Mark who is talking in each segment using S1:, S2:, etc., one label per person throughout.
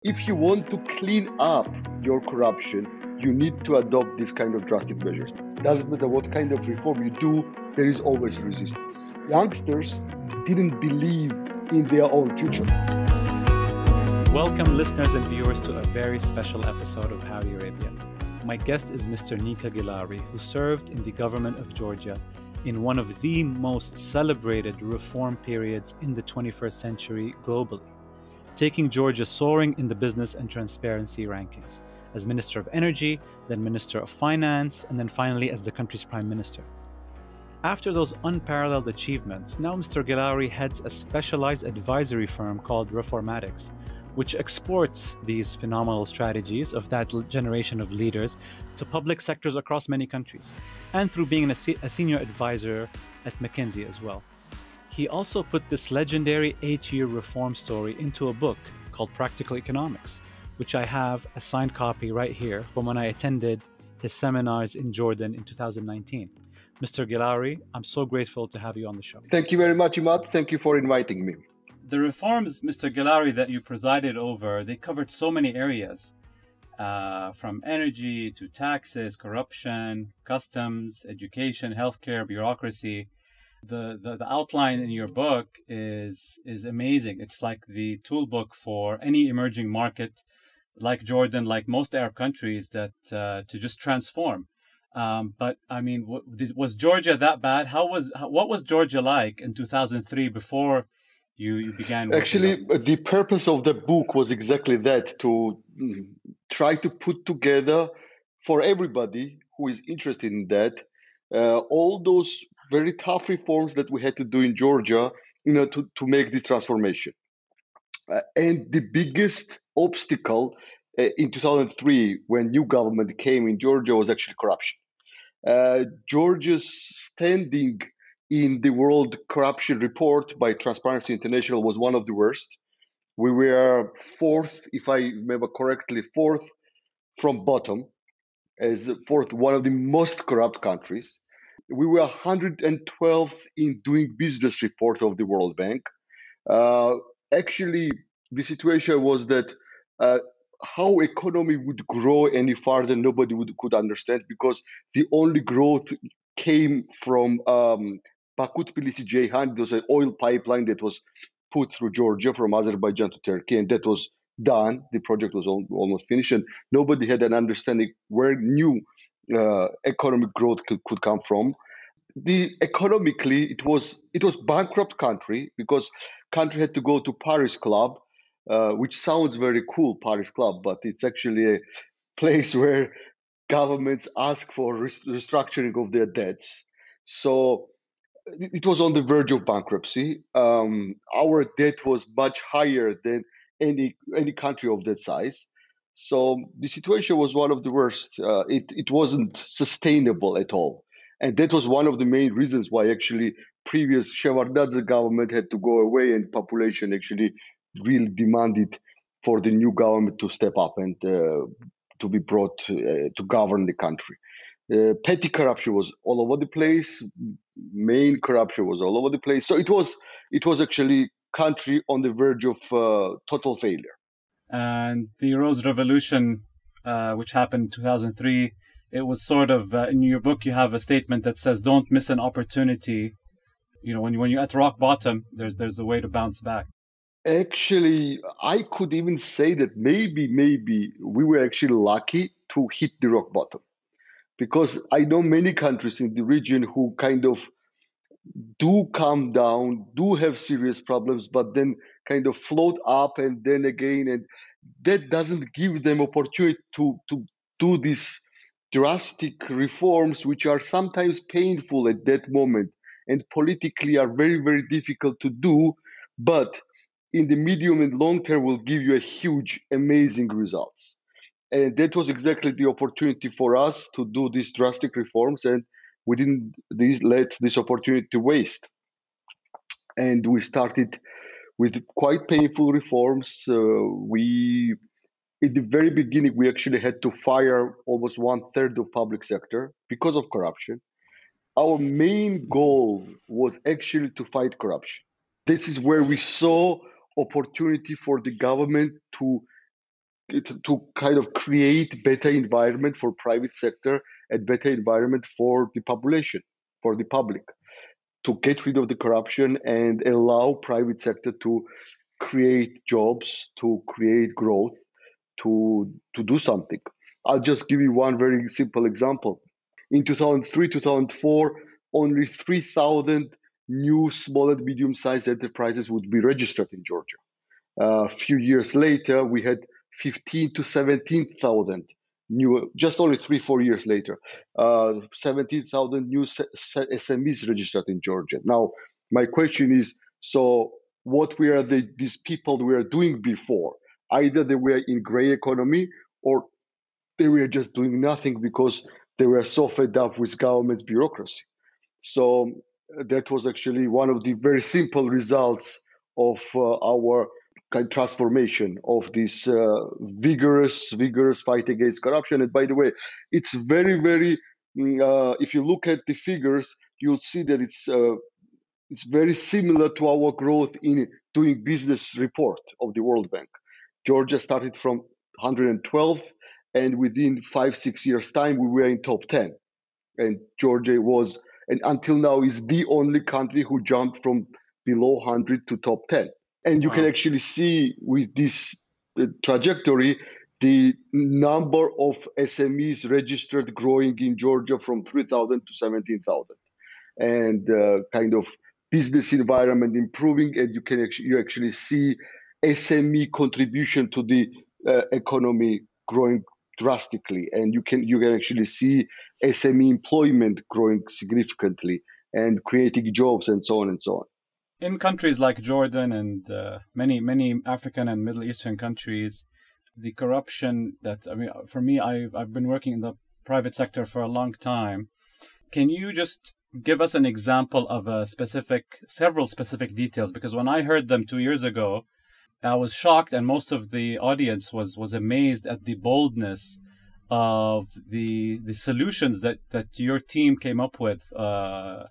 S1: if you want to clean up your corruption, you need to adopt this kind of drastic measures. Doesn't matter what kind of reform you do, there is always resistance. Youngsters didn't believe in their own future.
S2: Welcome listeners and viewers to a very special episode of Howdy Arabia. My guest is Mr. Nika Gilauri, who served in the government of Georgia in one of the most celebrated reform periods in the 21st century globally, taking Georgia soaring in the business and transparency rankings, as Minister of Energy, then Minister of Finance, and then finally as the country's Prime Minister. After those unparalleled achievements, now Mr. Gilauri heads a specialized advisory firm called Reformatics, which exports these phenomenal strategies of that generation of leaders to public sectors across many countries, and through being a senior advisor at McKinsey as well. He also put this legendary 8-year reform story into a book called Practical Economics, which I have a signed copy right here from when I attended his seminars in Jordan in 2019. Mr. Gilauri, I'm so grateful to have you on the show.
S1: Thank you very much, Imad. Thank you for inviting me.
S2: The reforms, Mr. Gilauri, that you presided over, they covered so many areas, from energy to taxes, corruption, customs, education, healthcare, bureaucracy. The outline in your book is amazing. It's like the toolbook for any emerging market, like Jordan, like most Arab countries, that to just transform. But I mean, was Georgia that bad? What was Georgia like in 2003 before you began?
S1: Actually, the purpose of the book was exactly that, to try to put together for everybody who is interested in that, all those very tough reforms that we had to do in Georgia, to make this transformation. And the biggest obstacle in 2003, when new government came in Georgia, was actually corruption. Georgia's standing in the World Corruption Report by Transparency International was one of the worst. We were fourth, if I remember correctly, fourth from bottom, as fourth, one of the most corrupt countries. We were 112th in Doing Business report of the World Bank. Actually, the situation was that how economy would grow any farther, nobody could understand, because the only growth came from Baku-Tbilisi-Ceyhan. It was an oil pipeline that was put through Georgia from Azerbaijan to Turkey, and that was done. The project was almost finished, and nobody had an understanding where new economic growth could come from. Economically, it was bankrupt country, because country had to go to Paris Club, which sounds very cool, Paris Club, but it's actually a place where governments ask for restructuring of their debts. So it was on the verge of bankruptcy. Our debt was much higher than any country of that size. So the situation was one of the worst. It wasn't sustainable at all. And that was one of the main reasons why actually previous Shevardnadze government had to go away, and population actually really demanded for the new government to step up and to be brought to govern the country. Petty corruption was all over the place. Main corruption was all over the place. So it was actually country on the verge of total failure.
S2: And the Rose Revolution, which happened in 2003, it was sort of, in your book, you have a statement that says, don't miss an opportunity. When you're at rock bottom, there's a way to bounce back.
S1: Actually, I could even say that maybe we were actually lucky to hit the rock bottom, because I know many countries in the region who kind of do come down, do have serious problems, but then kind of float up and then again, and that doesn't give them opportunity to do these drastic reforms, which are sometimes painful at that moment and politically are very, very difficult to do, but in the medium and long term will give you a huge, amazing results. And that was exactly the opportunity for us to do these drastic reforms, and we didn't let this opportunity to waste. And we started with quite painful reforms. In the very beginning, we actually had to fire almost 1/3 of public sector because of corruption. Our main goal was actually to fight corruption. This is where we saw opportunity for the government to to kind of create better environment for private sector and better environment for the population, for the public, to get rid of the corruption and allow private sector to create jobs, to create growth, to do something. I'll just give you one very simple example. In 2003, 2004, only 3,000 new small and medium-sized enterprises would be registered in Georgia. A few years later, we had 15 to 17,000 new, just only 3-4 years later, 17,000 new SMEs registered in Georgia. Now, my question is, so what were these people were doing before? Either they were in gray economy or they were just doing nothing because they were so fed up with government's bureaucracy. So that was actually one of the very simple results of our kind of transformation of this vigorous fight against corruption. And by the way, it's very, very, if you look at the figures, you'll see that it's very similar to our growth in doing business report of the World Bank. Georgia started from 112th, and within 5-6 years time, we were in top 10. And Georgia was, and until now, is the only country who jumped from below 100 to top 10. And you can actually see with this trajectory, the number of SMEs registered growing in Georgia from 3,000 to 17,000. And kind of business environment improving, and you actually see SME contribution to the economy growing drastically, and you can actually see SME employment growing significantly and creating jobs and so on and so on.
S2: In countries like Jordan and many African and Middle Eastern countries, the corruption that, I mean, for me, I've been working in the private sector for a long time. Can you just give us an example of several specific details? Because when I heard them 2 years ago, I was shocked, and most of the audience was amazed at the boldness of the solutions that your team came up with a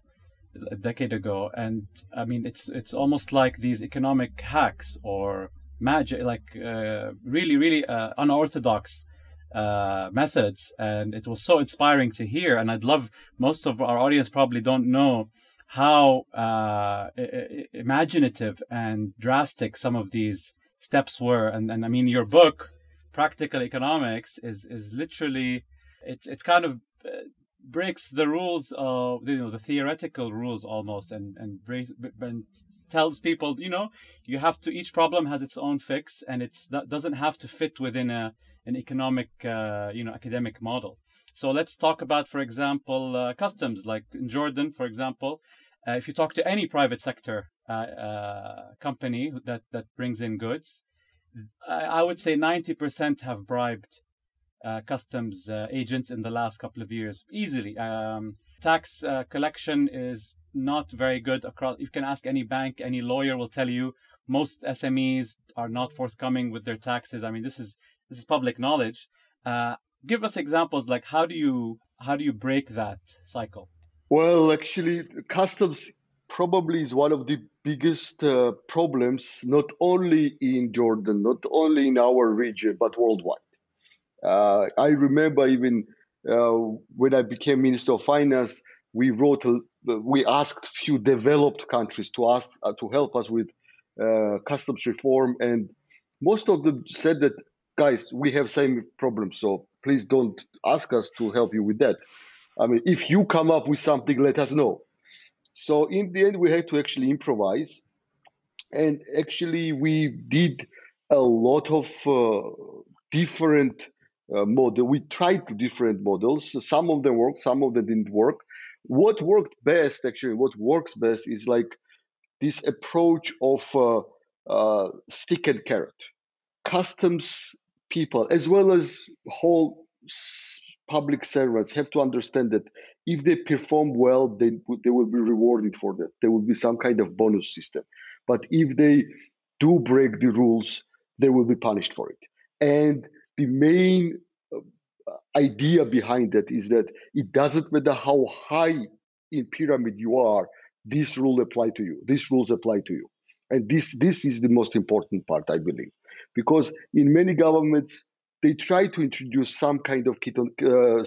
S2: decade ago. And I mean, it's almost like these economic hacks or magic, like really unorthodox methods. And it was so inspiring to hear. And I'd love, most of our audience probably don't know how imaginative and drastic some of these steps were. And I mean, your book, Practical Economics, is literally, it's kind of breaks the rules of, the theoretical rules almost, and tells people, you have to, each problem has its own fix, and that doesn't have to fit within an economic, academic model. So let's talk about, for example, customs. Like in Jordan, for example, if you talk to any private sector company that brings in goods, I would say 90% have bribed customs agents in the last couple of years, easily. Tax collection is not very good across. You can ask any bank, any lawyer will tell you most SMEs are not forthcoming with their taxes. I mean, this is public knowledge. Give us examples, like how do you break that cycle?
S1: Well, actually, customs probably is one of the biggest problems, not only in Jordan, not only in our region, but worldwide. I remember even when I became Minister of Finance, we asked few developed countries to help us with customs reform, and most of them said that, guys, we have same problems, so please don't ask us to help you with that. I mean, if you come up with something, let us know. So in the end, we had to actually improvise. And actually, we did a lot of different models. We tried different models. Some of them worked, some of them didn't work. What works best is like this approach of stick and carrot. Customs people, as well as whole public servants, have to understand that if they perform well, they will be rewarded for that. There will be some kind of bonus system. But if they do break the rules, they will be punished for it. And the main idea behind that is that it doesn't matter how high in pyramid you are, these rules apply to you. These rules apply to you. And this is the most important part, I believe. Because in many governments, they try to introduce some kind of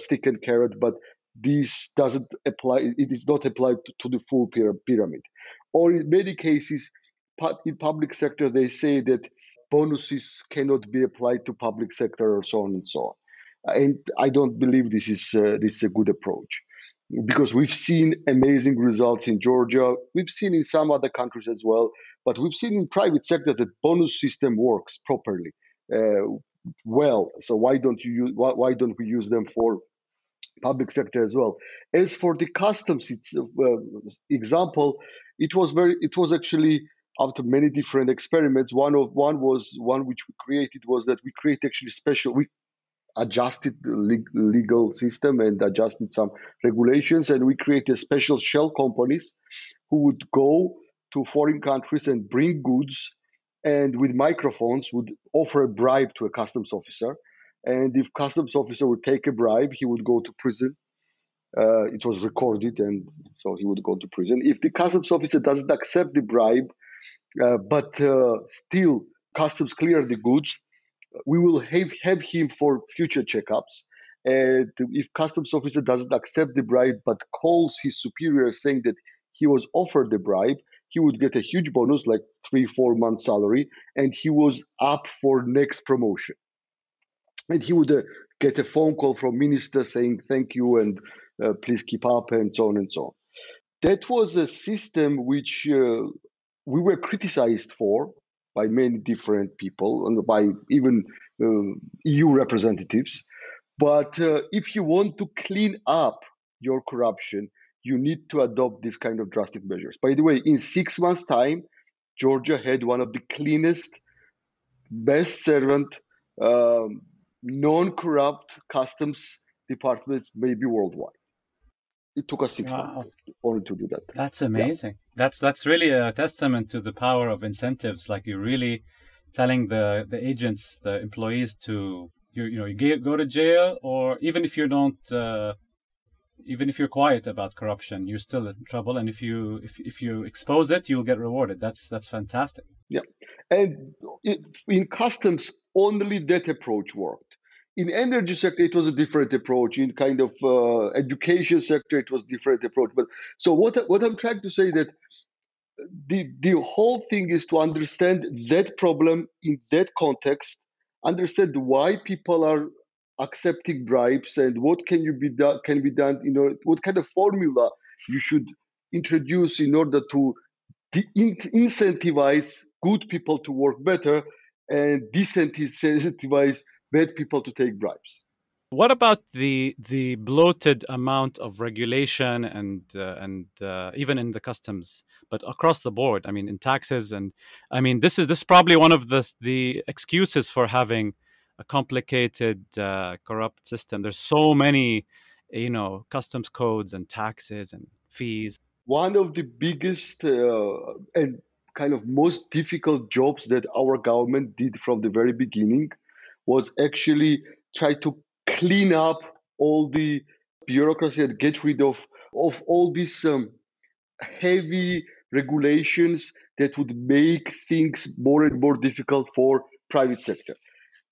S1: stick and carrot, but this doesn't apply. It is not applied to the full pyramid. Or in many cases, in public sector, they say that bonuses cannot be applied to public sector, or so on and so on. And I don't believe this is a good approach, because we've seen amazing results in Georgia. We've seen in some other countries as well, but we've seen in private sector that bonus system works properly. Well, so why don't we use them for public sector as well? As for the customs example, it was actually out of many different experiments. One which we created was that we create actually we adjusted the legal system and adjusted some regulations, and we created special shell companies who would go to foreign countries and bring goods, and with microphones would offer a bribe to a customs officer. And if customs officer would take a bribe, he would go to prison. It was recorded, and so he would go to prison. If the customs officer doesn't accept the bribe, but still customs clear the goods, we will have him for future checkups. And if customs officer doesn't accept the bribe but calls his superior saying that he was offered the bribe, he would get a huge bonus, like 3-4 months salary, and he was up for next promotion. And he would get a phone call from minister saying thank you and please keep up, and so on and so on. That was a system which we were criticized for by many different people and by even EU representatives. But if you want to clean up your corruption, you need to adopt this kind of drastic measures. By the way, in 6 months' time, Georgia had one of the cleanest, best servant, non-corrupt customs departments, maybe worldwide. It took us 6 months only to do that.
S2: That's amazing. Yeah. That's really a testament to the power of incentives. Like you're really telling the agents, the employees to you go to jail, or even if you don't, even if you're quiet about corruption, you're still in trouble. And if you expose it, you'll get rewarded. That's fantastic.
S1: Yeah, and in customs, only that approach worked. In energy sector, it was a different approach. In kind of education sector, it was different approach. But so what I'm trying to say that the whole thing is to understand that problem in that context, understand why people are accepting bribes, and what can be done. What kind of formula you should introduce in order to incentivize good people to work better and disincentivize bad people to take bribes.
S2: What about the bloated amount of regulation and even in the customs, but across the board? I mean, in taxes, and I mean, this is probably one of the excuses for having a complicated, corrupt system. There's so many, customs codes and taxes and fees.
S1: One of the biggest and kind of most difficult jobs that our government did from the very beginning was actually try to clean up all the bureaucracy and get rid of all these heavy regulations that would make things more and more difficult for private sector.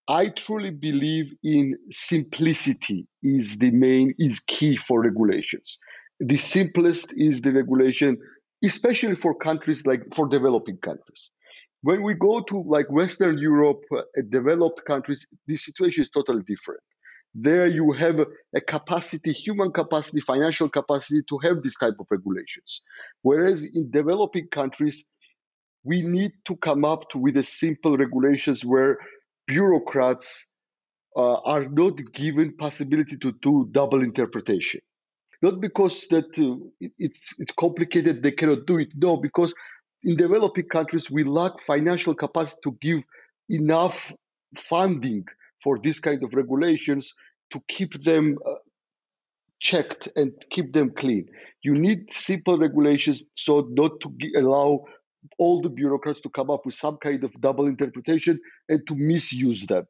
S1: I truly believe in simplicity is key for regulations. The simplest is the regulation, especially for countries for developing countries. When we go to Western Europe, developed countries, the situation is totally different. There you have a capacity, human capacity, financial capacity to have this type of regulations. Whereas in developing countries, we need to come up with a simple regulations where bureaucrats are not given possibility to do double interpretation. Not because that it's complicated, they cannot do it. No, because in developing countries, we lack financial capacity to give enough funding for this kind of regulations to keep them checked and keep them clean. You need simple regulations so not to allow all the bureaucrats to come up with some kind of double interpretation and to misuse the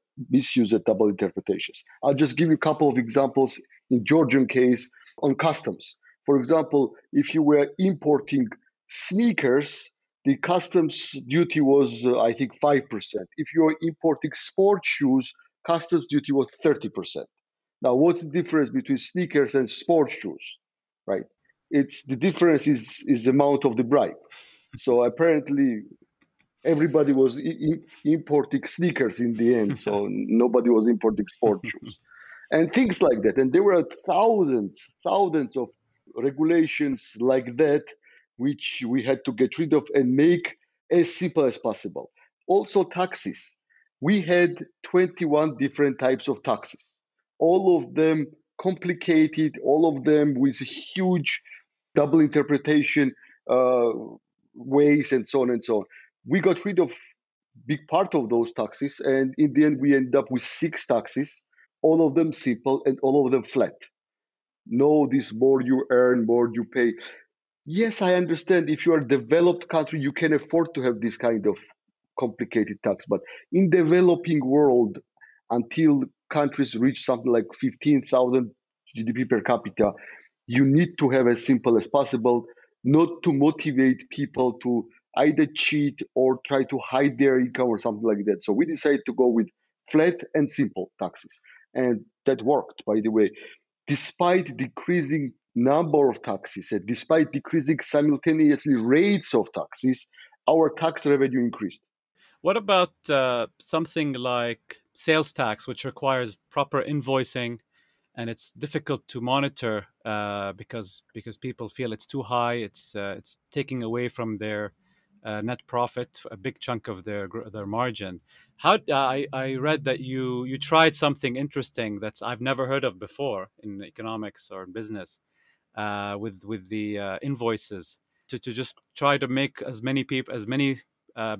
S1: double interpretations. I'll just give you a couple of examples in Georgian case on customs. For example, if you were importing sneakers, the customs duty was, I think, 5%. If you are importing sports shoes, customs duty was 30%. Now, what's the difference between sneakers and sports shoes, right? It's the difference is the amount of the bribe. So apparently, everybody was importing sneakers in the end, so nobody was importing sports shoes and things like that. And there were thousands of regulations like that, which we had to get rid of and make as simple as possible. Also, taxes. We had 21 different types of taxes, all of them complicated, all of them with huge double interpretation uh, ways, and so on and so on. We got rid of big part of those taxes, and in the end we end up with 6 taxes, all of them simple and all of them flat. No, this more you earn, more you pay. Yes, I understand if you are a developed country, you can afford to have this kind of complicated tax. But in developing world, until countries reach something like 15,000 GDP per capita, you need to have as simple as possible, not to motivate people to either cheat or try to hide their income or something like that. So we decided to go with flat and simple taxes. And that worked, by the way. Despite decreasing number of taxes and despite decreasing simultaneously rates of taxes, our tax revenue increased.
S2: What about something like sales tax, which requires proper invoicing, and it's difficult to monitor because people feel it's too high. It's taking away from their net profit a big chunk of their margin. How I read that you tried something interesting that I've never heard of before in economics or business with the invoices to just try to make as many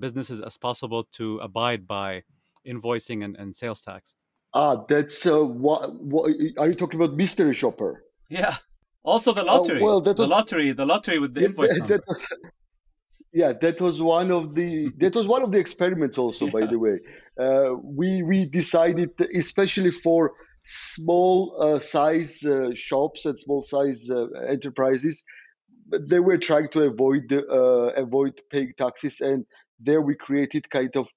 S2: businesses as possible to abide by invoicing and sales tax.
S1: That's what are you talking about? Mystery shopper.
S2: Yeah. Also
S1: Well, that was
S2: the lottery with the
S1: yeah,
S2: invoice
S1: that
S2: number.
S1: was yeah, that was one of the experiments. Also, by
S2: Yeah.
S1: the way, we decided, especially for small size shops and small size enterprises, they were trying to avoid paying taxes, and there we created kind of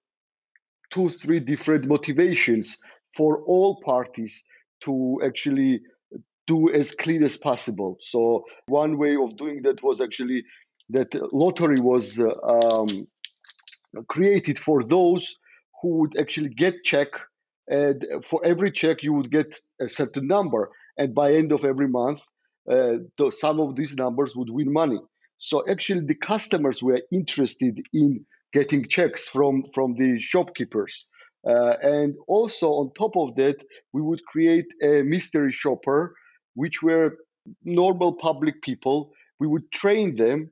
S1: 2 3 different motivations for all parties to actually do as clean as possible. So one way of doing that was actually that lottery was created for those who would actually get check, and for every check you would get a certain number, and by end of every month some of these numbers would win money. So actually the customers were interested in getting checks from the shopkeepers, and also on top of that we would create a mystery shopper, which were normal public people. We would train them,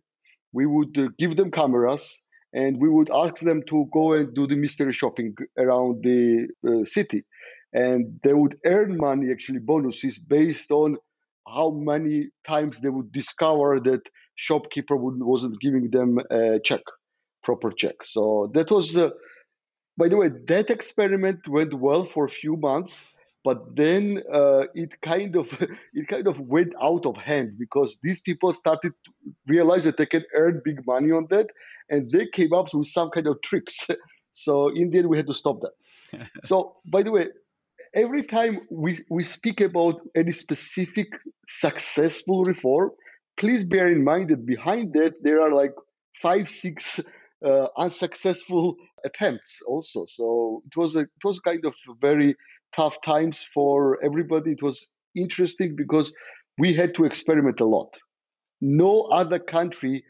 S1: we would give them cameras, and we would ask them to go and do the mystery shopping around the city, and they would earn money, actually bonuses, based on how many times they would discover that shopkeeper wasn't giving them a check, proper check. So that was by the way, that experiment went well for a few months, but then it kind of went out of hand because these people started to realize that they can earn big money on that, and they came up with some kind of tricks. So in the end, we had to stop that. So by the way, every time we speak about any specific successful reform, please bear in mind that behind that there are like 5 6 unsuccessful attempts also. So it was kind of very tough times for everybody. It was interesting because we had to experiment a lot. No other country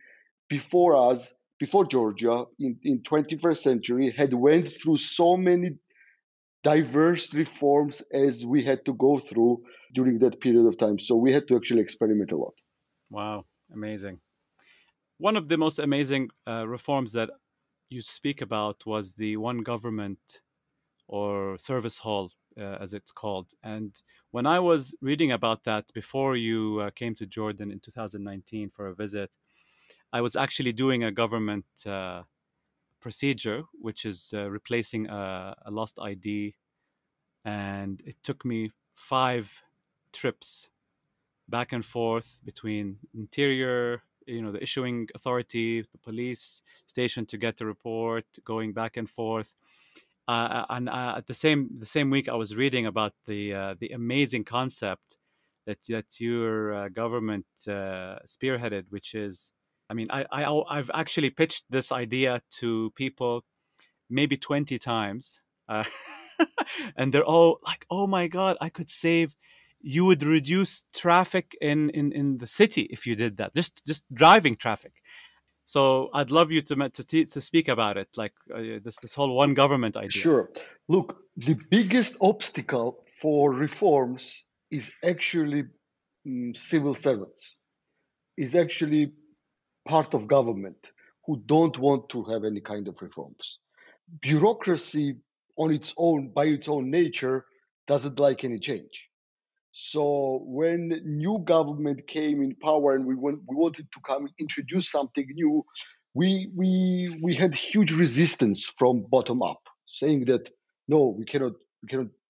S1: before us, before Georgia in 21st century, had went through so many diverse reforms as we had to go through during that period of time. So we had to actually experiment a lot.
S2: Wow, amazing. One of the most amazing reforms that you speak about was the one government or service hall, as it's called. And when I was reading about that before you came to Jordan in 2019 for a visit, I was actually doing a government procedure, which is replacing a lost ID. And it took me 5 trips back and forth between interior, the issuing authority, the police station to get the report, going back and forth. At the same week, I was reading about the amazing concept that your government spearheaded, which is, I mean, I've actually pitched this idea to people maybe 20 times, uh, and they're all like, "Oh my god, I could save." You would reduce traffic in the city if you did that. Just driving traffic. So I'd love you to speak about it, like this whole one government idea.
S1: Sure. Look, the biggest obstacle for reforms is actually civil servants, is actually part of government who don't want to have any kind of reforms. Bureaucracy on its own, by its own nature, doesn't like any change. So when new government came in power and we wanted to come introduce something new, we had huge resistance from bottom up, saying that no, we cannot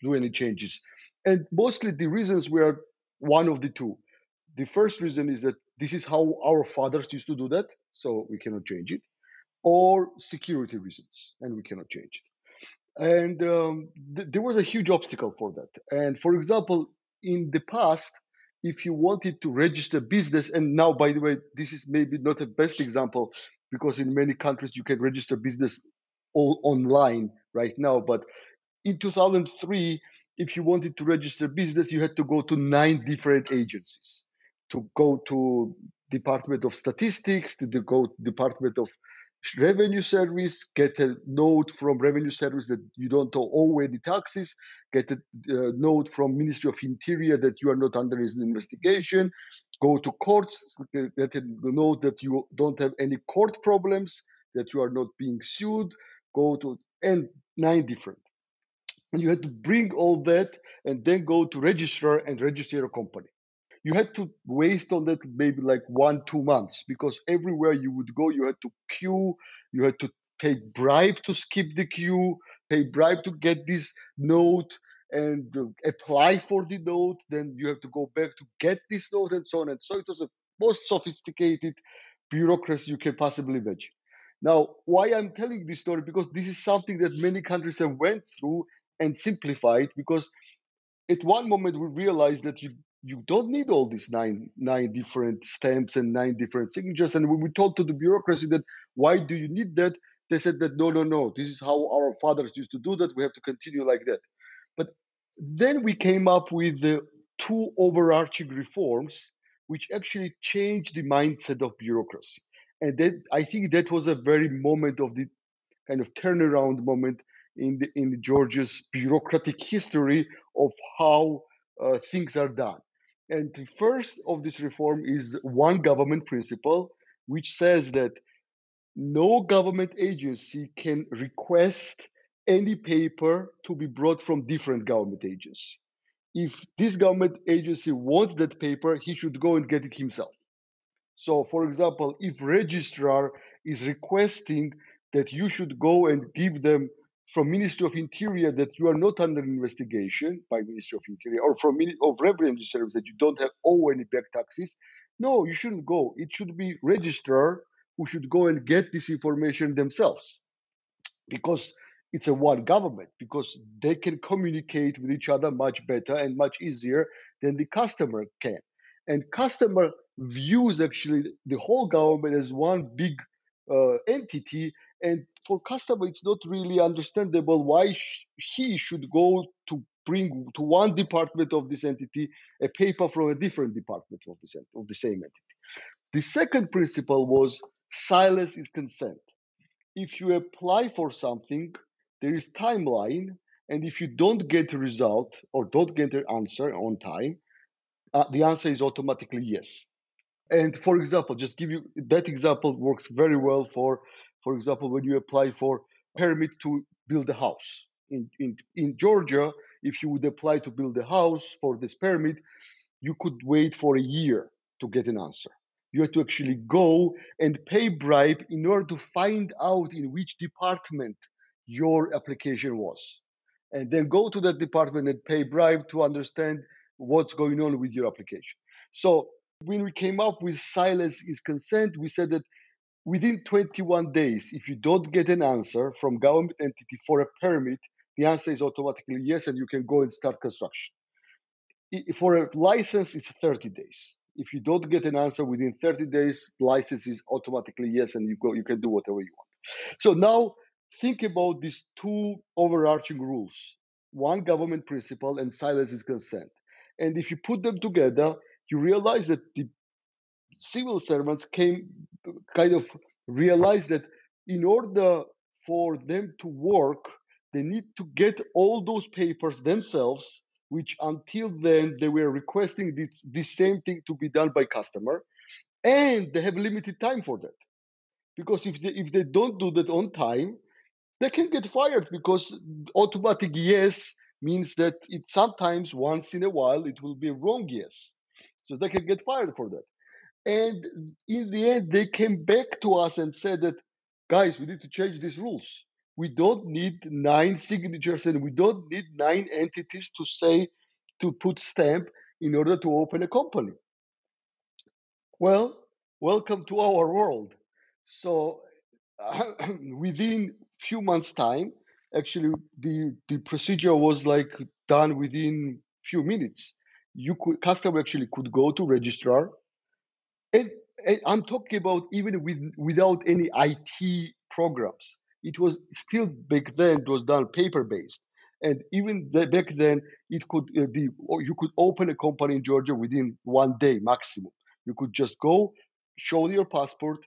S1: do any changes. And mostly the reasons were one of the two. The first reason is that this is how our fathers used to do that, so we cannot change it, or security reasons, and we cannot change it. And there was a huge obstacle for that. And for example, in the past, if you wanted to register business, and now, by the way, this is maybe not the best example because in many countries you can register business all online right now. But in 2003, if you wanted to register business, you had to go to 9 different agencies, to go to Department of Statistics, to go Department of Revenue Service, get a note from Revenue Service that you don't owe any taxes, get a note from Ministry of Interior that you are not under his investigation, go to courts, get a note that you don't have any court problems, that you are not being sued, go to, and 9 different. And you had to bring all that and then go to registrar and register a company. You had to waste on that maybe like 1-2 months, because everywhere you would go, you had to queue, you had to pay bribe to skip the queue, pay bribe to get this note and apply for the note. Then you have to go back to get this note and so on. And so it was the most sophisticated bureaucracy you can possibly imagine. Now, why I'm telling this story? Because this is something that many countries have went through and simplified, because at one moment we realized that you don't need all these nine different stamps and 9 different signatures. And when we talked to the bureaucracy that why do you need that, they said that no, this is how our fathers used to do that. We have to continue like that. But then we came up with the 2 overarching reforms, which actually changed the mindset of bureaucracy. And then I think that was a very moment of the kind of turnaround moment in Georgia's bureaucratic history of how things are done. And the first of this reform is one government principle, which says that no government agency can request any paper to be brought from different government agency. If this government agency wants that paper, he should go and get it himself. So, for example, if registrar is requesting that you should go and give them from Ministry of Interior that you are not under investigation by Ministry of Interior, or from of Revenue Service that you don't have owe any back taxes, no, you shouldn't go. It should be registrar who should go and get this information themselves, because it's a one government, because they can communicate with each other much better and much easier than the customer can. And customer views actually the whole government as one big entity, and for customer it's not really understandable why he should go to bring to one department of this entity a paper from a different department of the same entity. The second principle was silence is consent. If you apply for something, there is timeline, and if you don't get a result or don't get an answer on time, the answer is automatically yes. And for example, just give you that example works very well for example, when you apply for permit to build a house in Georgia. If you would apply to build a house for this permit, you could wait for a year to get an answer. You have to actually go and pay bribe in order to find out in which department your application was, and then go to that department and pay bribe to understand what's going on with your application. So when we came up with silence is consent, we said that within 21 days, if you don't get an answer from government entity for a permit, the answer is automatically yes, and you can go and start construction. For a license, it's 30 days. If you don't get an answer within 30 days, license is automatically yes, and you can do whatever you want. So now think about these two overarching rules: one, government principle, and silence is consent. And if you put them together, you realize that the civil servants kind of realize that in order for them to work, they need to get all those papers themselves, which until then they were requesting this same thing to be done by customer, and they have limited time for that. Because if they don't do that on time, they can get fired, because automatic yes means that it sometimes once in a while it will be a wrong yes. So they can get fired for that. And in the end, they came back to us and said that, guys, we need to change these rules. We don't need 9 signatures, and we don't need 9 entities to put stamp in order to open a company. Well, welcome to our world. So within few months' time, actually, the procedure was like done within few minutes. Customer actually could go to registrar. And I'm talking about even without any IT programs. It was still back then. It was done paper based, and even back then, you could open a company in Georgia within 1 day maximum. You could just go, show your passport,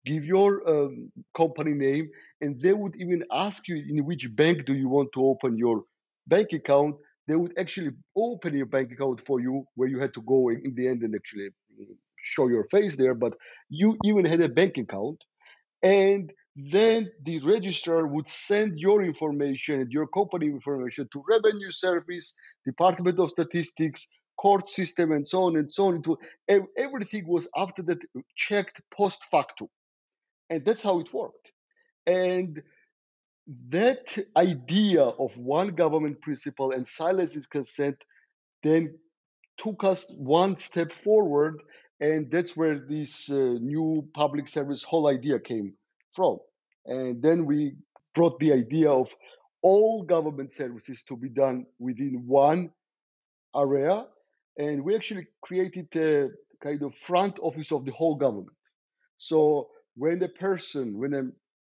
S1: give your company name, and they would even ask you in which bank do you want to open your bank account. They would actually open your bank account for you, where you had to go in the end and actually show your face there, but you even had a bank account. And then the registrar would send your information and your company information to revenue service, department of statistics, court system, and so on and so on. Everything was after that checked post factum, and that's how it worked. And that idea of one government principle and silence is consent then took us one step forward, and that's where this new public service whole idea came from. And then we brought the idea of all government services to be done within one area, and we actually created a kind of front office of the whole government. So when a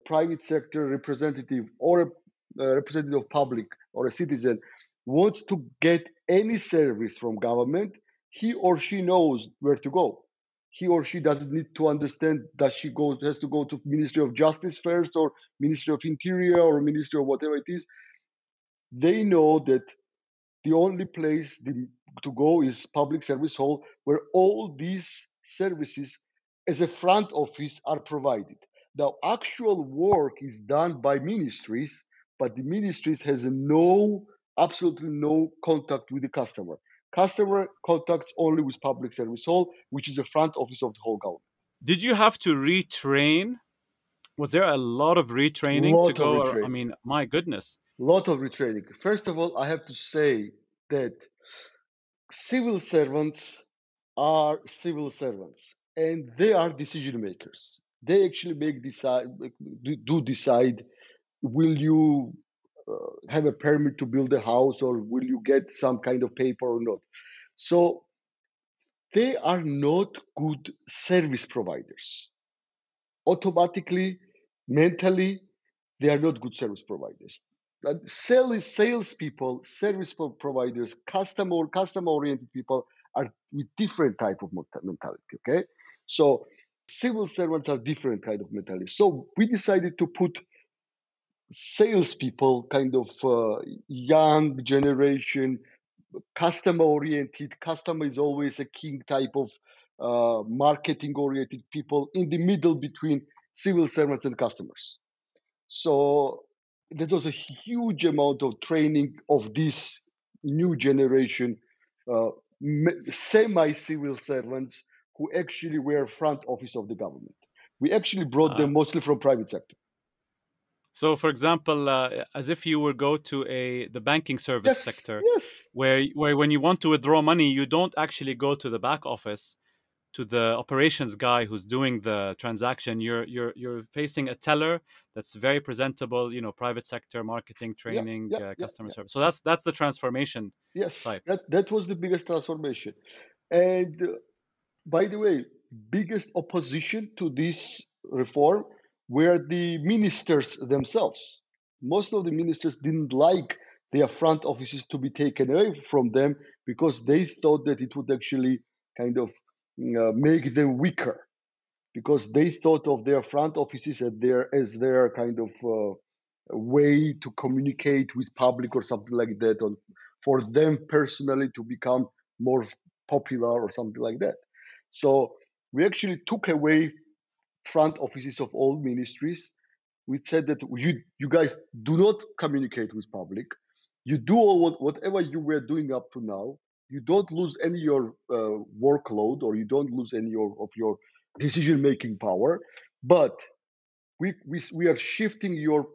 S1: private sector representative or a representative of public or a citizen wants to get any service from government, he or she knows where to go. He or she doesn't need to understand, has to go to Ministry of Justice first, or Ministry of Interior, or Ministry of whatever it is. They know that the only place to go is Public Service Hall, where all these services as a front office are provided. Now, actual work is done by ministries, but the ministries has absolutely no contact with the customer. Customer contacts only with Public Service Hall, which is the front office of the whole government.
S2: Did you have to retrain? Was there a lot of retraining to go? I mean, my goodness.
S1: Lot of retraining. First of all, I have to say that civil servants are civil servants, and they are decision makers. They actually decide, will you have a permit to build a house, or will you get some kind of paper or not. So they are not good service providers. Automatically, mentally, they are not good service providers. Salespeople, service providers, customer-oriented people are with different type of mentality. Okay, so civil servants are different kind of mentality. So we decided to put salespeople, kind of young generation, customer-oriented. Customer is always a king type of marketing-oriented people in the middle between civil servants and customers. So there was a huge amount of training of this new generation, semi-civil servants who actually were front office of the government. We actually brought them mostly from private sector.
S2: So, for example, as if you would go to the banking service sector,
S1: yes,
S2: where when you want to withdraw money, you don't actually go to the back office, to the operations guy who's doing the transaction. You're facing a teller that's very presentable. Private sector marketing,
S1: Yeah,
S2: training,
S1: yeah, yeah,
S2: customer
S1: yeah.
S2: service. So that's the transformation
S1: Yes,
S2: type.
S1: that was the biggest transformation. And by the way, biggest opposition to this reform were the ministers themselves. Most of the ministers didn't like their front offices to be taken away from them because they thought that it would actually kind of make them weaker, because they thought of their front offices as their kind of way to communicate with public or something like that, or for them personally to become more popular or something like that. So we actually took away front offices of all ministries. We said that you guys do not communicate with public. You do whatever you were doing up to now. You don't lose any of your workload, or you don't lose any of your decision making power. But we are shifting your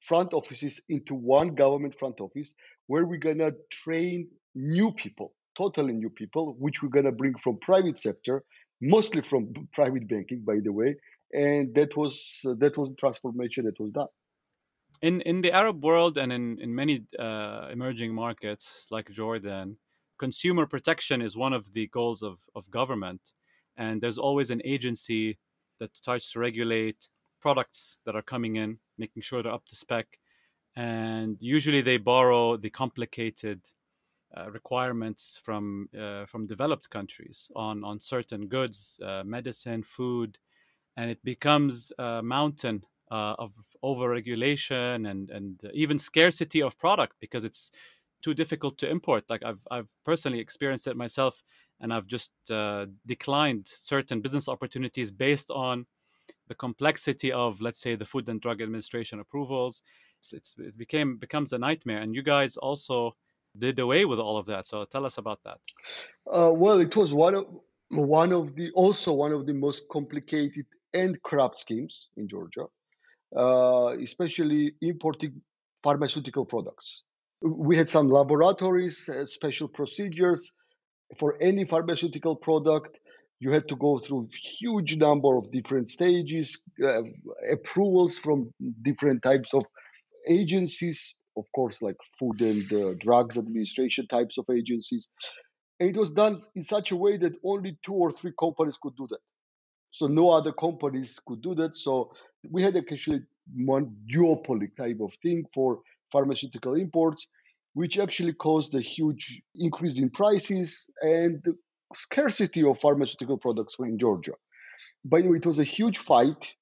S1: front offices into one government front office, where we're gonna train new people, totally new people, which we're gonna bring from private sector, mostly from private banking, by the way. And that was the transformation that was done.
S2: In the Arab world and in many emerging markets like Jordan, consumer protection is one of the goals of government, and there's always an agency that tries to regulate products that are coming in, making sure they're up to spec, and usually they borrow the complicated requirements from developed countries on certain goods, medicine, food, and it becomes a mountain of overregulation and even scarcity of product because it's too difficult to import. Like I've personally experienced it myself, and I've just declined certain business opportunities based on the complexity of, let's say, the Food and Drug Administration approvals. It becomes a nightmare, and you guys also did away with all of that. So tell us about that.
S1: Well, it was one of the most complicated and corrupt schemes in Georgia, especially importing pharmaceutical products. We had some laboratories, special procedures for any pharmaceutical product. You had to go through huge number of different stages, approvals from different types of agencies, of course, like Food and Drugs Administration types of agencies. And it was done in such a way that only two or three companies could do that. So no other companies could do that. So we had actually one duopoly type of thing for pharmaceutical imports, which actually caused a huge increase in prices and the scarcity of pharmaceutical products in Georgia. By the way, it was a huge fight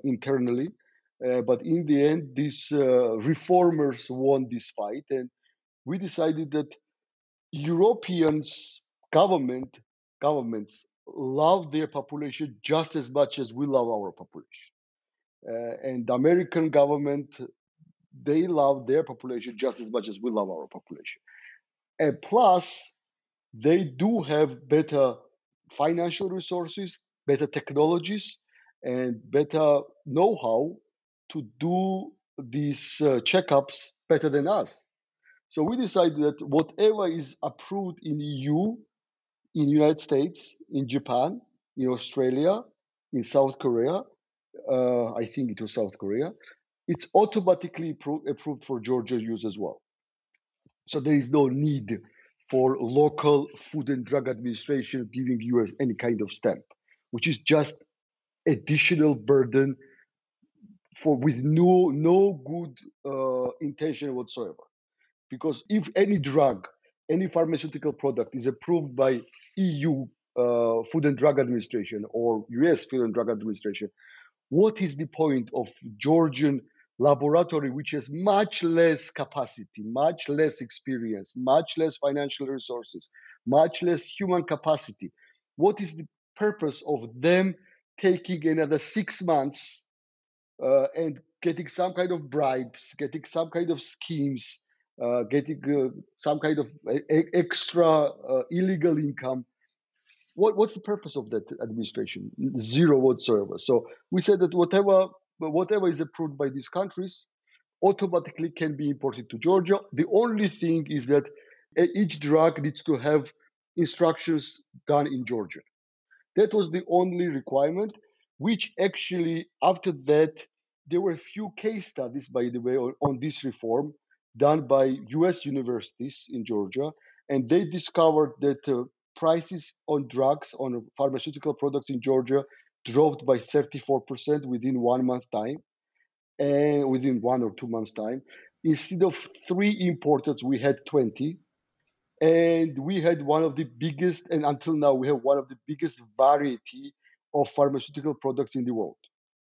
S1: internally, but in the end, these reformers won this fight, and we decided that Europeans governments love their population just as much as we love our population, and the American government, they love their population just as much as we love our population. And plus, they do have better financial resources, better technologies, and better know-how to do these checkups better than us. So we decided that whatever is approved in EU, in United States, in Japan, in Australia, in South Korea, I think it was South Korea, it's automatically approved for Georgia use as well. So there is no need for local Food and Drug Administration giving you any kind of stamp, which is just additional burden for with no good intention whatsoever. Because if any drug, any pharmaceutical product is approved by EU Food and Drug Administration or US Food and Drug Administration, what is the point of Georgian laboratory, which has much less capacity, much less experience, much less financial resources, much less human capacity? What is the purpose of them taking another 6 months and getting some kind of bribes, getting some kind of schemes, getting some kind of extra illegal income? What's the purpose of that administration? Zero whatsoever. So we said that whatever is approved by these countries automatically can be imported to Georgia. The only thing is that each drug needs to have instructions done in Georgia. That was the only requirement, which actually, after that, there were a few case studies, by the way, on this reform done by US universities in Georgia. And they discovered that prices on drugs, on pharmaceutical products in Georgia, dropped by 34% within 1 month time, and within 1 or 2 months time. Instead of three importers, we had 20, and we had one of the biggest, and until now we have one of the biggest variety of pharmaceutical products in the world.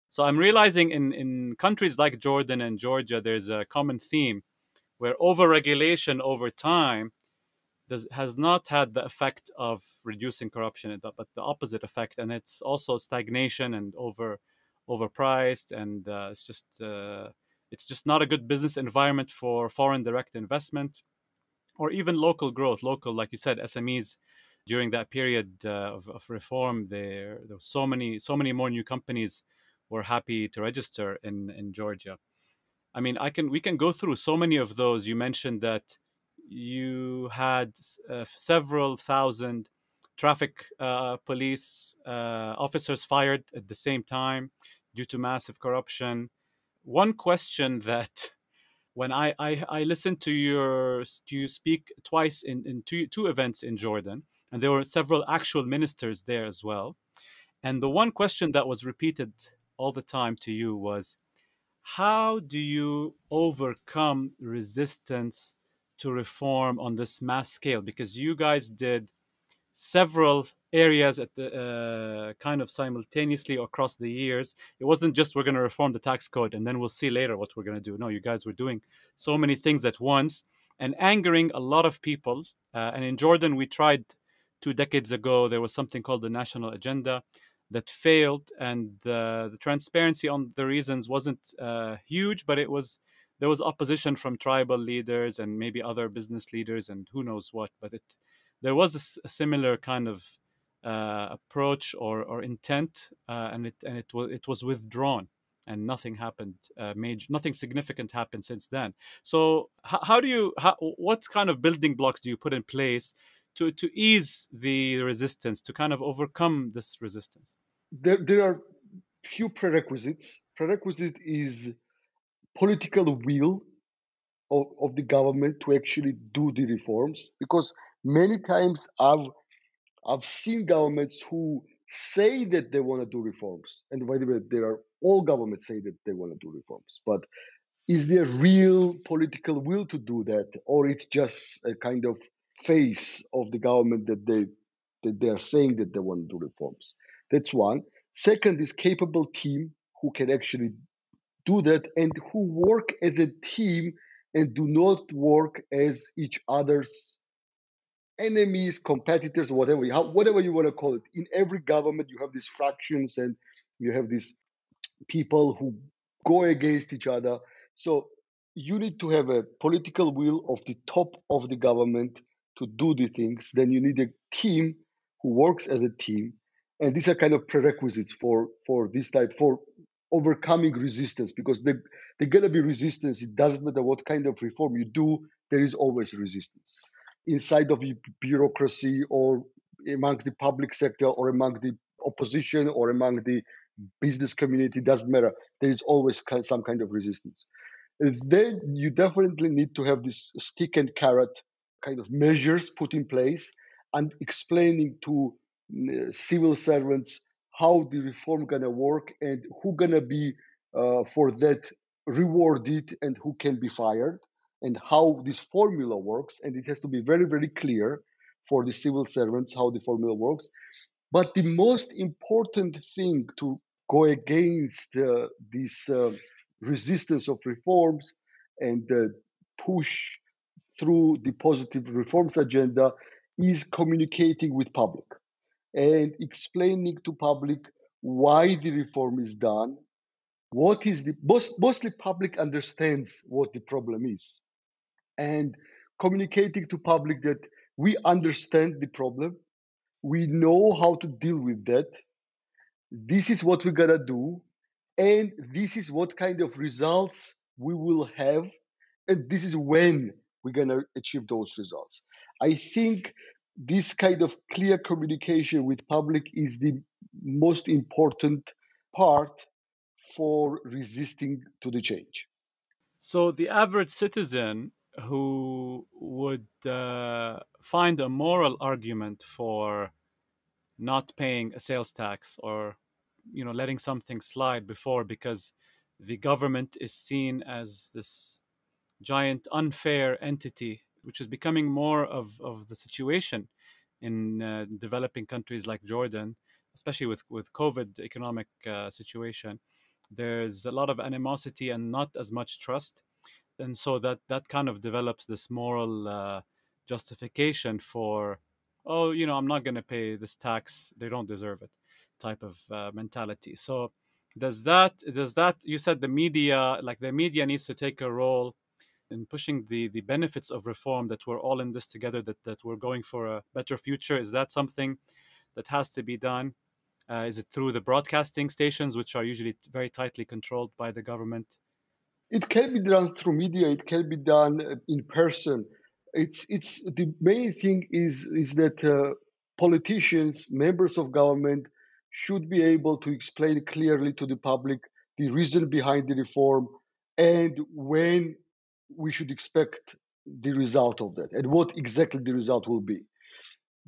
S2: So I'm realizing in countries like Jordan and Georgia, there's a common theme where overregulation over time has not had the effect of reducing corruption, but the opposite effect, and it's also stagnation and overpriced, and it's just not a good business environment for foreign direct investment or even local growth. Local, like you said, SMEs during that period of reform, there were so many more new companies were happy to register in Georgia. I mean, we can go through so many of those. You mentioned that you had several thousand traffic police officers fired at the same time due to massive corruption. One question that when I listened to you speak twice in two events in Jordan, and there were several actual ministers there as well. And the one question that was repeated all the time to you was, how do you overcome resistance to reform on this mass scale? Because you guys did several areas at the kind of simultaneously across the years. It wasn't just we're going to reform the tax code and then we'll see later what we're going to do. No, you guys were doing so many things at once and angering a lot of people. And in Jordan, we tried 2 decades ago. There was something called the National Agenda that failed, and the transparency on the reasons wasn't huge, but there was opposition from tribal leaders and maybe other business leaders and who knows what. But there was a similar kind of approach or intent, and it was withdrawn, and nothing happened. Nothing significant happened since then. So what kind of building blocks do you put in place to ease the resistance, to kind of overcome this resistance?
S1: There are few prerequisites. Prerequisite is political will of the government to actually do the reforms, because many times I've seen governments who say that they want to do reforms, and by the way, there are all governments say that they want to do reforms, but is there real political will to do that, or it's just a kind of face of the government that they are saying that they want to do reforms? That's one. Second is capable team who can actually do that and who work as a team and do not work as each other's enemies, competitors, whatever you want to call it. In every government, you have these fractions and you have these people who go against each other. So you need to have a political will of the top of the government to do the things. Then you need a team who works as a team, and these are kind of prerequisites for this type, for overcoming resistance, because they're going to be resistance. It doesn't matter what kind of reform you do, there is always resistance inside of the bureaucracy or amongst the public sector or among the opposition or among the business community. Doesn't matter, there is always some kind of resistance. Then you definitely need to have this stick and carrot kind of measures put in place and explaining to civil servants how the reform gonna work and who gonna be for that rewarded and who can be fired, and how this formula works. And it has to be very, very clear for the civil servants how the formula works. But the most important thing to go against this resistance of reforms and push through the positive reforms agenda is communicating with public and explaining to public why the reform is done. What is the mostly public understands what the problem is, and communicating to public that we understand the problem, we know how to deal with that, this is what we're gonna do, and this is what kind of results we will have, and this is when we're gonna achieve those results. I think this kind of clear communication with public is the most important part for resisting to the change.
S2: So the average citizen who would find a moral argument for not paying a sales tax, or letting something slide before, because the government is seen as this giant unfair entity, which is becoming more of the situation in developing countries like Jordan, especially with COVID economic situation. There's a lot of animosity and not as much trust, and so that kind of develops this moral justification for, oh, I'm not going to pay this tax, they don't deserve it, type of mentality. So does that you said the media needs to take a role in pushing the benefits of reform, that we're all in this together, that we're going for a better future? Is that something that has to be done? Is it through the broadcasting stations, which are usually very tightly controlled by the government?
S1: It can be done through media. It can be done in person. It's the main thing is that politicians, members of government, should be able to explain clearly to the public the reason behind the reform and when we should expect the result of that and what exactly the result will be.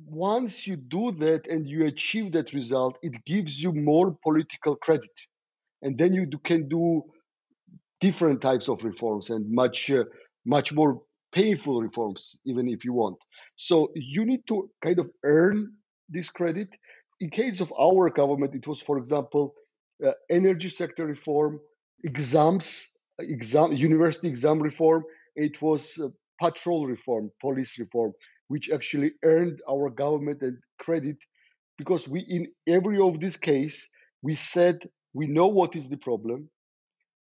S1: Once you do that and you achieve that result, it gives you more political credit, and then can do different types of reforms and much more painful reforms, even if you want. So you need to kind of earn this credit. In case of our government, it was, for example, energy sector reform, university exam reform. It was patrol reform, police reform, which actually earned our government and credit, because we, in every of this case, we said we know what is the problem,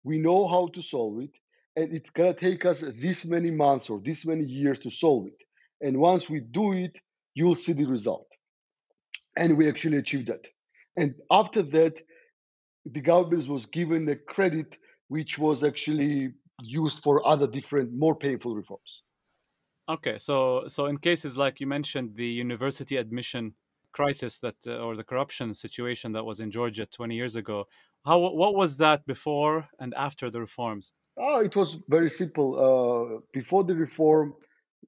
S1: we know how to solve it, and it's gonna take us this many months or this many years to solve it. And once we do it, you'll see the result. And we actually achieved that. And after that, the government was given a credit which was actually used for other different, more painful reforms.
S2: Okay, so in cases like you mentioned, the university admission crisis, that or the corruption situation that was in Georgia 20 years ago, what was that before and after the reforms?
S1: It was very simple. Before the reform,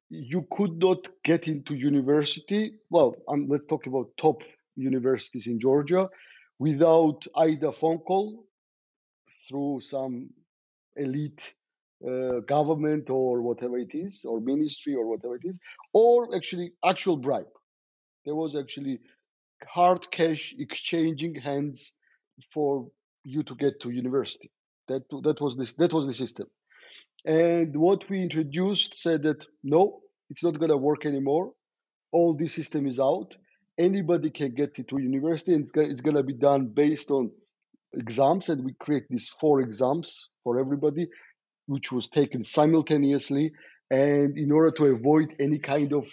S1: you could not get into university. Well, let's talk about top universities in Georgia without either phone call through some elite government or whatever it is, or ministry or whatever it is, or actually actual bribe. There was actually hard cash exchanging hands for you to get to university. That was the system. And what we introduced said that no, it's not going to work anymore. All this system is out. Anybody can get into university, and it's going to be done based on exams. And we create these 4 exams for everybody, which was taken simultaneously. And in order to avoid any kind of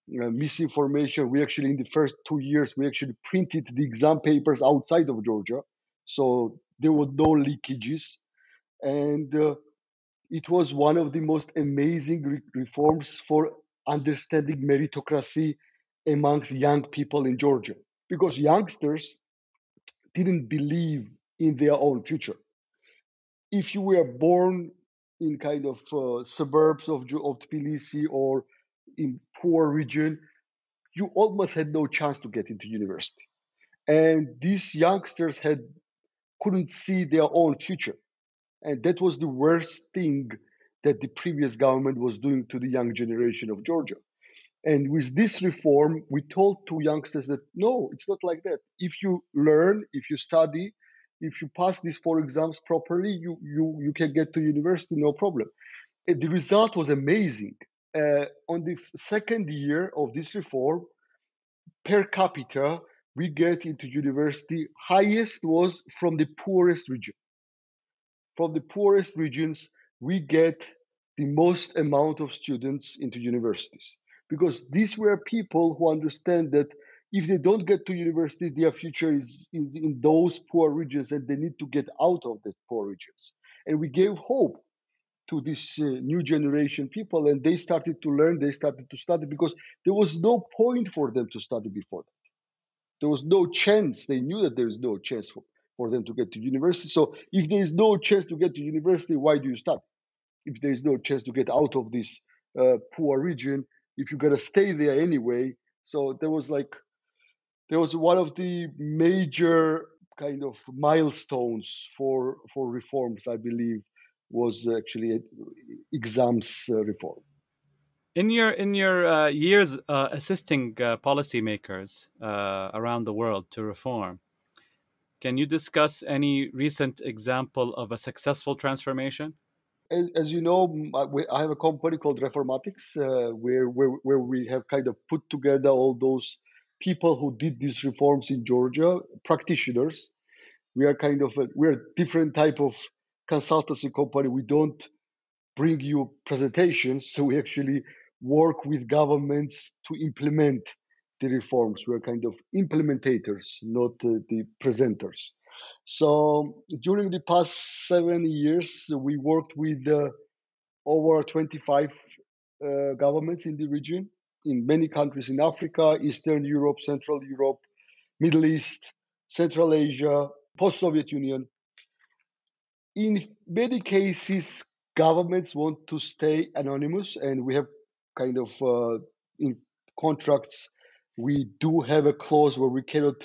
S1: misinformation, we actually, in the first 2 years, we actually printed the exam papers outside of Georgia. So there were no leakages. And it was one of the most amazing reforms for understanding meritocracy amongst young people in Georgia, because youngsters didn't believe in their own future. If you were born in kind of suburbs of Tbilisi or in poor region, you almost had no chance to get into university. And these youngsters couldn't see their own future. And that was the worst thing that the previous government was doing to the young generation of Georgia. And with this reform, we told to youngsters that no, it's not like that. If you learn, if you study, if you pass these 4 exams properly, you can get to university, no problem. And the result was amazing. On the second year of this reform, per capita, we get into university. Highest was from the poorest region. From the poorest regions, we get the most amount of students into universities, because these were people who understand that if they don't get to university, their future is in those poor regions, and they need to get out of the poor regions. And we gave hope. to this new generation people, and they started to learn, they started to study, because there was no point for them to study before that. There was no chance. They knew that there is no chance for them to get to university. So if there is no chance to get to university, why do you study? If there is no chance to get out of this poor region, if you're gonna stay there anyway. So there was one of the major kind of milestones for reforms, I believe, was actually exams reform.
S2: In your years assisting policymakers around the world to reform, can you discuss any recent example of a successful transformation?
S1: As you know, I have a company called Reformatics, where we have kind of put together all those people who did these reforms in Georgia, practitioners. We are we're a different type of consultancy company. We don't bring you presentations, so we actually work with governments to implement the reforms. We're kind of implementators, not the presenters. So during the past 7 years, we worked with over 25 governments in the region, in many countries in Africa, Eastern Europe, Central Europe, Middle East, Central Asia, post-Soviet Union. In many cases, governments want to stay anonymous, and we have kind of in contracts, we do have a clause where we cannot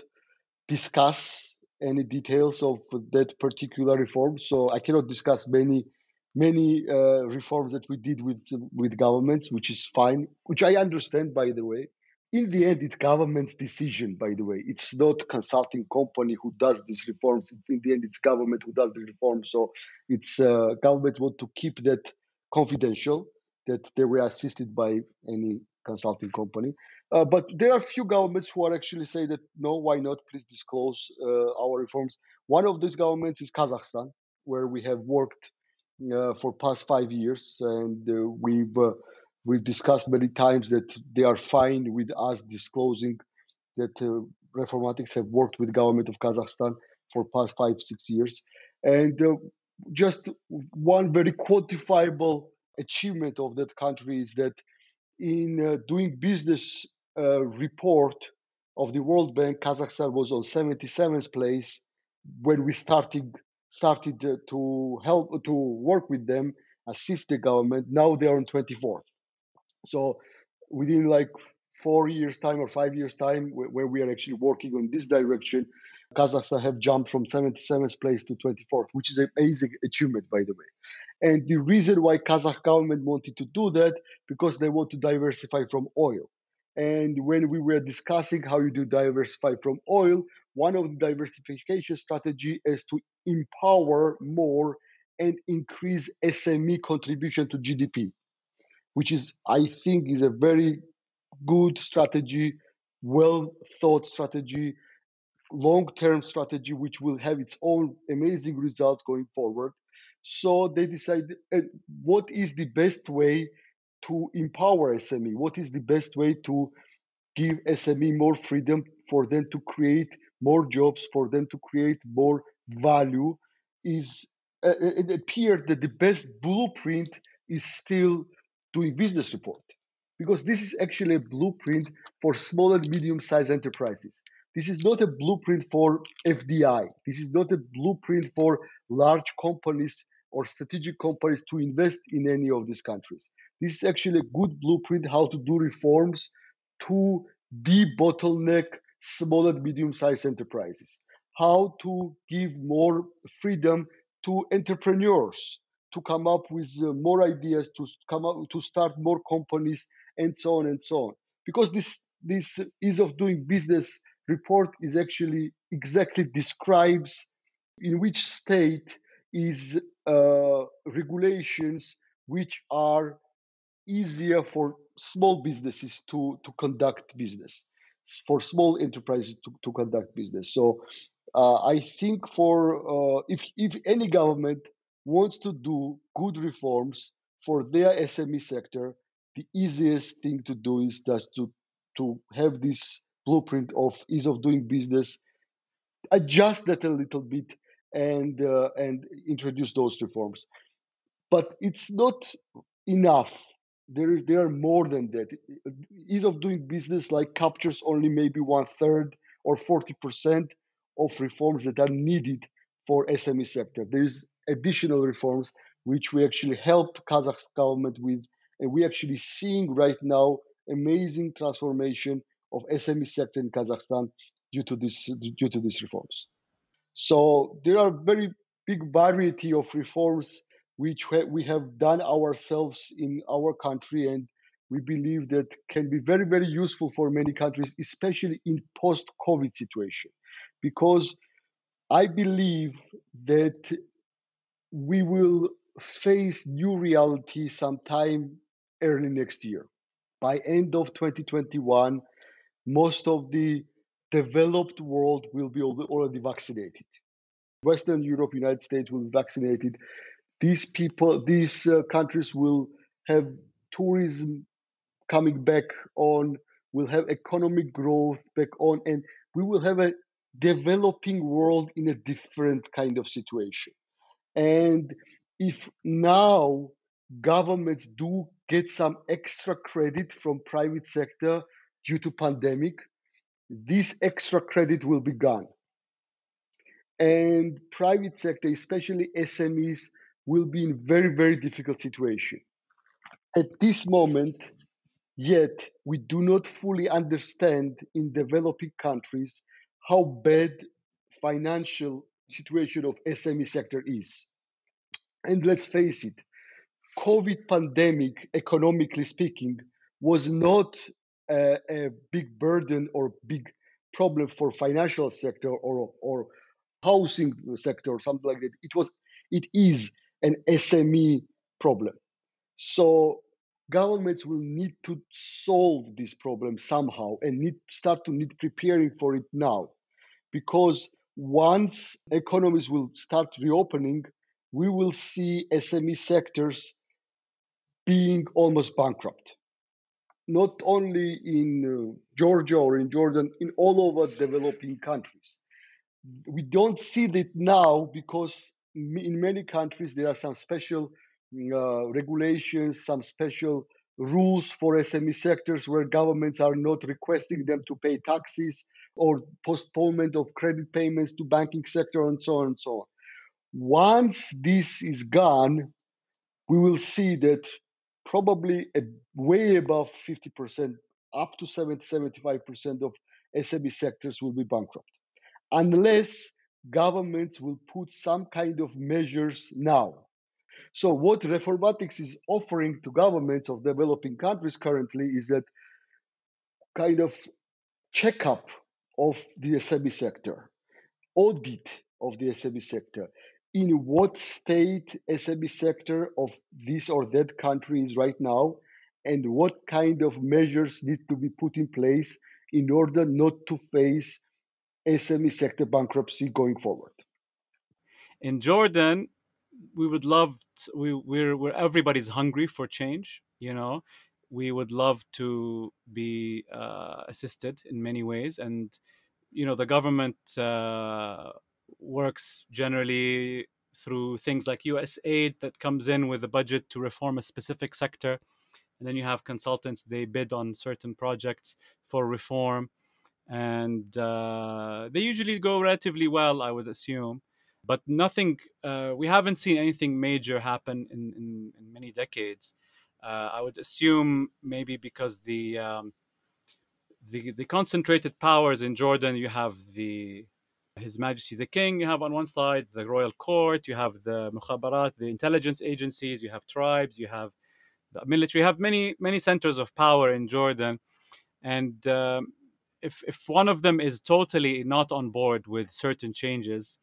S1: discuss any details of that particular reform. So I cannot discuss many reforms that we did with governments, which is fine, which I understand, by the way. In the end, it's government's decision, by the way. It's not consulting company who does these reforms. In the end, it's government who does the reform. So it's government want to keep that confidential, that they were assisted by any consulting company. But there are few governments who are actually say that, no, why not? Please disclose our reforms. One of these governments is Kazakhstan, where we have worked for past 5 years, and we've discussed many times that they are fine with us disclosing that Reformatics have worked with the government of Kazakhstan for past 5-6 years. And just one very quantifiable achievement of that country is that in doing business report of the World Bank, Kazakhstan was on 77th place when we started to help to work with them, assist the government. Now they are on 24th. So within like 4 years time or 5 years time, where we are actually working on this direction, Kazakhstan have jumped from 77th place to 24th, which is an amazing achievement, by the way. And the reason why Kazakh government wanted to do that, because they want to diversify from oil. And when we were discussing how you do diversify from oil, one of the diversification strategy is to empower more and increase SME contribution to GDP, which is, I think, is a very good strategy, well thought strategy, long-term strategy, which will have its own amazing results going forward. So they decided what is the best way to empower SME? What is the best way to give SME more freedom, for them to create more jobs, for them to create more value? Is it appeared that the best blueprint is still doing business report, because this is actually a blueprint for small and medium-sized enterprises. This is not a blueprint for FDI. This is not a blueprint for large companies or strategic companies to invest in any of these countries. This is actually a good blueprint how to do reforms to de-bottleneck small and medium-sized enterprises, how to give more freedom to entrepreneurs to come up with more ideas, to come up to start more companies, and so on and so on. Because this ease of doing business report is actually exactly describes in which state is regulations which are easier for small businesses to conduct business, for small enterprises to conduct business. So I think for if any government wants to do good reforms for their SME sector, the easiest thing to do is just to have this blueprint of ease of doing business, adjust that a little bit, and introduce those reforms. but it's not enough. There are more than that. Ease of doing business like captures only maybe 1/3 or 40% of reforms that are needed for SME sector. There is additional reforms which we actually helped Kazakh government with, and we actually seeing right now amazing transformation of SME sector in Kazakhstan due to these reforms. So there are very big variety of reforms which we have done ourselves in our country, and we believe that can be very, very useful for many countries, especially in post-COVID situation, because I believe that we will face new reality sometime early next year. By end of 2021, most of the developed world will be already vaccinated. Western Europe, United States will be vaccinated. These countries will have tourism coming back on, will have economic growth back on, and we will have a developing world in a different kind of situation. And if now governments do get some extra credit from private sector due to pandemic, this extra credit will be gone. And private sector, especially SMEs, will be in very, very difficult situation. At this moment, yet, we do not fully understand in developing countries how bad financial situation of SME sector is. And let's face it, COVID pandemic, economically speaking, was not a big burden or big problem for financial sector or housing sector or something like that. It is an SME problem. So governments will need to solve this problem somehow and start to need preparing for it now, because once economies will start reopening, we will see SME sectors being almost bankrupt. Not only in Georgia or in Jordan, in all over developing countries. We don't see that now because in many countries there are some special regulations, some special rules for SME sectors where governments are not requesting them to pay taxes or postponement of credit payments to banking sector and so on and so on. Once this is gone, we will see that probably way above 50%, up to 75% of SME sectors will be bankrupt, unless governments will put some kind of measures now. So what Reformatics is offering to governments of developing countries currently is that kind of checkup of the SME sector, audit of the SME sector, in what state SME sector of this or that country is right now, and what kind of measures need to be put in place in order not to face SME sector bankruptcy going forward.
S2: In Jordan, we would love we're everybody's hungry for change. We would love to be assisted in many ways, and the government works generally through things like US aid that comes in with a budget to reform a specific sector, and then you have consultants, they bid on certain projects for reform, and they usually go relatively well, I would assume. But nothing, we haven't seen anything major happen in many decades. I would assume maybe because the concentrated powers in Jordan, you have His Majesty the King, you have on one side the royal court, you have the mukhabarat, the intelligence agencies, you have tribes, you have the military, you have many centers of power in Jordan, and if one of them is totally not on board with certain changes,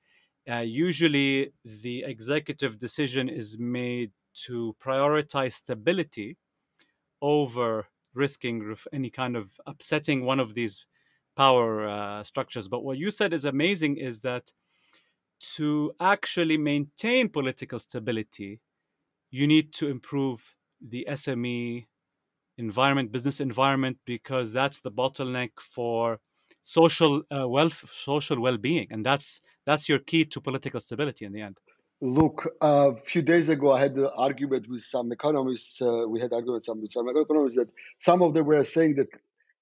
S2: usually the executive decision is made to prioritize stability over risking any kind of upsetting one of these power structures. But what you said is amazing, is that to actually maintain political stability, you need to improve the SME environment, business environment, because that's the bottleneck for social social well-being, and that's your key to political stability in the end.
S1: Look, a few days ago, I had an argument with some economists. We had arguments with some economists that some of them were saying that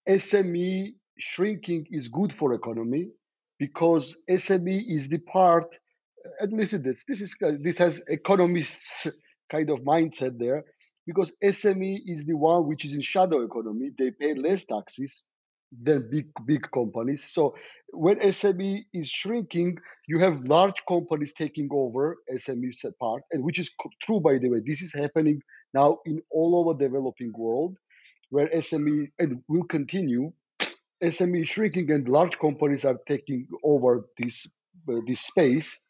S1: SME shrinking is good for economy because SME is the part. And listen, this has economists kind of mindset there because SME is the one which is in shadow economy. They pay less taxes than big companies. So when SME is shrinking, you have large companies taking over SME part, and which is true, by the way. This is happening now in all over developing world, where SME and will continue. SME is shrinking, and large companies are taking over this space,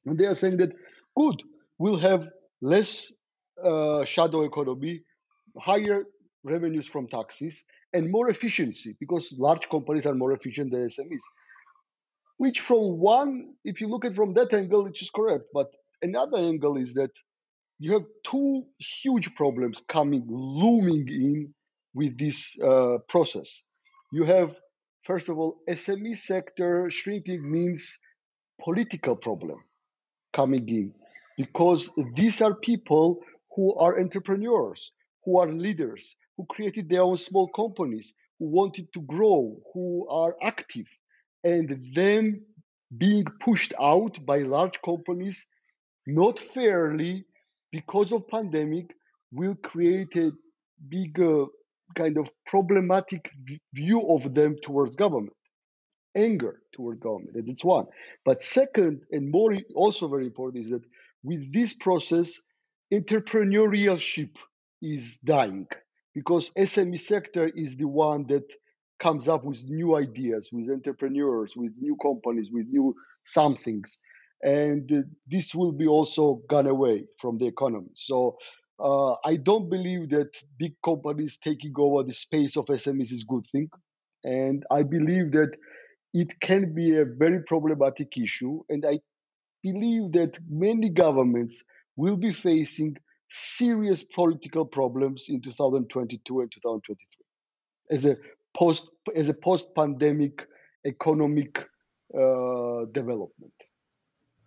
S1: and they are saying that good, we'll have less shadow economy, higher revenues from taxes, and more efficiency because large companies are more efficient than SMEs. Which, from one, if you look at it from that angle, it is correct. But another angle is that you have two huge problems looming in with this process. You have, first of all, SME sector shrinking means political problem coming in because these are people who are entrepreneurs, who are leaders, who created their own small companies, who wanted to grow, who are active, and them being pushed out by large companies not fairly because of pandemic will create a bigger kind of problematic view of them towards government, anger toward government. That's one. But second, and more also very important, is that with this process, entrepreneurship is dying because SME sector is the one that comes up with new ideas, with entrepreneurs, with new companies, with new somethings. And this will be also gone away from the economy. So I don't believe that big companies taking over the space of SMEs is a good thing. And I believe that it can be a very problematic issue. And I believe that many governments will be facing serious political problems in 2022 and 2023 as a post-pandemic economic development.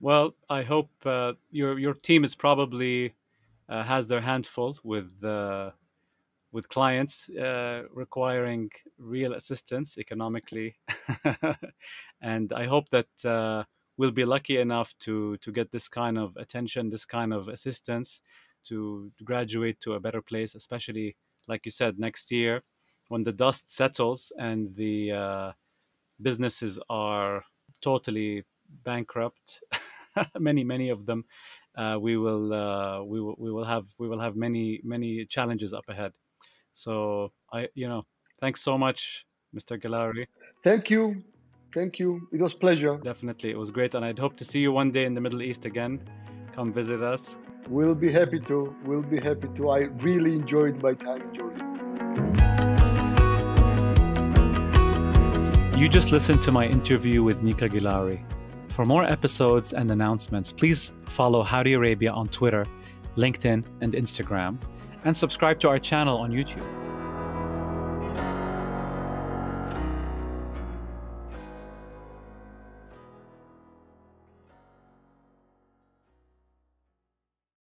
S2: Well, I hope your team is probably has their hand full with clients requiring real assistance economically, and I hope that we'll be lucky enough to get this kind of attention, this kind of assistance, to graduate to a better place, especially like you said next year when the dust settles and the businesses are totally bankrupt. Many of them. We will have many challenges up ahead. So thanks so much, Mr. Gilauri.
S1: Thank you. Thank you. It was a pleasure.
S2: Definitely, it was great, and I'd hope to see you one day in the Middle East again. Come visit us.
S1: We'll be happy to. We'll be happy to. I really enjoyed my time in Jordan.
S2: You just listened to my interview with Nika Gilauri. For more episodes and announcements, please follow Howdy Arabia on Twitter, LinkedIn, and Instagram, and subscribe to our channel on YouTube.